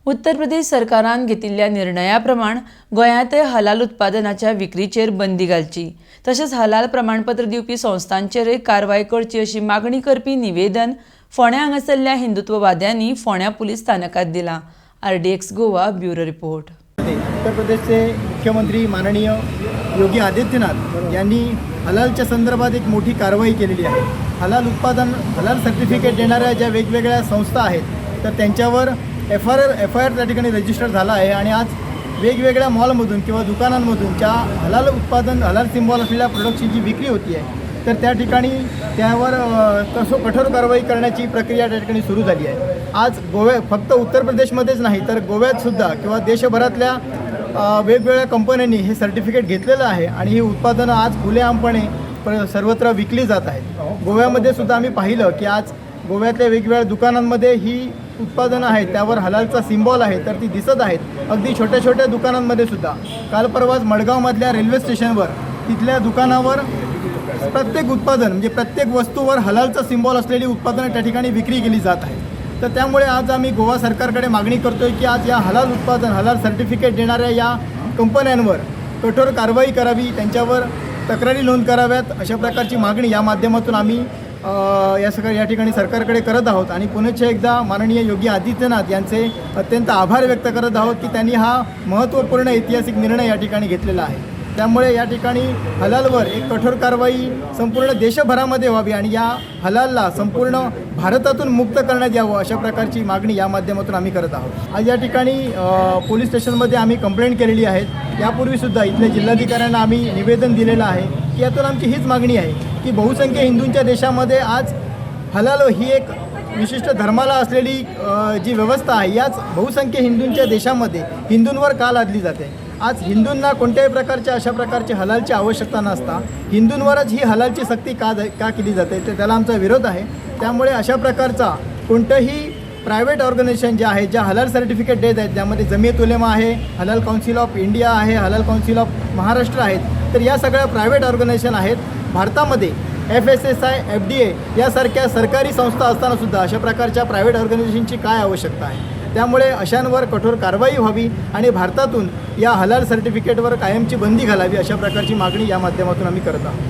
उत्तर प्रदेश सरकारान घेतिल्ल्या निर्णयाप्रमाण गोंयांतय हलाल उत्पादनाच्या विक्रीचेर बंदी घालची तशेंच हलाल प्रमाणपत्र दिवपी संस्थांचेरय कारवाय करची अशी मागणी करपी निवेदन फोंड्या हांगासरल्या हिंदुत्ववाद्यांनी फोंड्या पुलीस स्थानकात दिला। RDX Goa bureau report. उत्तर प्रदेशचे मुख्यमंत्री माननीय योगी आदित्यनाथ यांनी हलालच्या संदर्भात एक मोठी कारवाई केलेली आहे। हलाल उत्पादन हलाल सर्टिफिकेट देणाऱ्या ज्या वेगवेगळ्या संस्था आहेत तर त्यांच्यावर एफ.आय.आर. त्या ठिकाणी रजिस्टर झाला आहे आणि आज वेगवेगळ्या मॉलमधून किंवा दुकानांमधून ज्या हलाल उत्पादन हलाल सिम्बॉल असलेल्या प्रोडक्टची जी विक्री होती आहे तर त्या ठिकाणी त्यावर कठोर कारवाई करण्याची प्रक्रिया त्या ठिकाणी सुरू झाली आहे। आज फक्त उत्तर प्रदेशमध्येच नाही तर गोव्यातसुद्धा किंवा देशभरातल्या वेगवेगळ्या कंपन्यांनी हे सर्टिफिकेट घेतलेलं आहे आणि ही उत्पादनं आज खुलेआमपणे सर्वत्र विकली जात आहेत। गोव्यामध्ये सुद्धा आम्ही पाहिलं की आज गोव्यातल्या वेगवेगळ्या दुकानांमध्ये ही उत्पादनं आहेत त्यावर हलालचा सिम्बॉल आहे तर ती दिसत आहेत। अगदी छोट्या छोट्या दुकानांमध्ये सुद्धा काल परवाच मडगावमधल्या रेल्वे स्टेशनवर तिथल्या दुकानावर प्रत्येक उत्पादन म्हणजे प्रत्येक वस्तूवर हलालचा सिम्बॉल असलेली उत्पादनं त्या ठिकाणी विक्री केली जात आहे। तर त्यामुळे आज आम्ही गोवा सरकारकडे मागणी करतोय की आज या हलाल उत्पादन हलाल सर्टिफिकेट देणाऱ्या या कंपन्यांवर कठोर कारवाई करावी, त्यांच्यावर तक्रारी नोंद कराव्यात अशा प्रकारची मागणी या माध्यमातून आम्ही या ठिकाणी सरकारकडे करत आहोत आणि पुनश्च एकदा माननीय योगी आदित्यनाथ यांचे अत्यंत आभार व्यक्त करत आहोत की त्यांनी हा महत्त्वपूर्ण ऐतिहासिक निर्णय या ठिकाणी घेतलेला आहे। त्यामुळे या ठिकाणी हलालवर एक कठोर कारवाई संपूर्ण देशभरामध्ये व्हावी आणि या हलालला संपूर्ण भारतातून मुक्त करण्यात यावं अशा प्रकारची मागणी या माध्यमातून आम्ही करत आहोत। आज या ठिकाणी पोलीस स्टेशनमध्ये आम्ही कंप्लेंट केलेली आहे। यापूर्वीसुद्धा इथल्या जिल्हाधिकाऱ्यांना आम्ही निवेदन दिलेलं आहे की यातून आमची हीच मागणी आहे की बहुसंख्य हिंदूंच्या देशामध्ये आज हलाल ही एक विशिष्ट धर्माला असलेली जी व्यवस्था आहे याच बहुसंख्य हिंदूंच्या देशामध्ये हिंदूंवर का लादली जाते। आज हिंदूंना कोणत्याही प्रकारच्या अशा प्रकारची हलालची आवश्यकता नसता हिंदूंवरच ही हलालची सक्ती का केली जाते तर त्याला आमचा विरोध आहे। त्यामुळे अशा प्रकारचा कोणतंही प्रायव्हेट ऑर्गनायझेशन जे आहे ज्या हलाल सर्टिफिकेट देत आहेत त्यामध्ये जमियत उलेमा आहे, हलाल काउन्सिल ऑफ इंडिया आहे, हलाल काउन्सिल ऑफ महाराष्ट्र आहेत तर या सगळ्या प्रायव्हेट ऑर्गनायझेशन आहेत। भारतामध्ये FSSI, FDA यासारख्या सरकारी संस्था असतानासुद्धा अशा प्रकारच्या प्रायव्हेट ऑर्गनायझेशनची काय आवश्यकता आहे। त्यामुळे अशांवर कठोर कारवाई व्हावी आणि भारतातून या हलाल सर्टिफिकेटवर कायमची बंदी घालावी अशा प्रकारची मागणी या माध्यमातून आम्ही करत आहोत।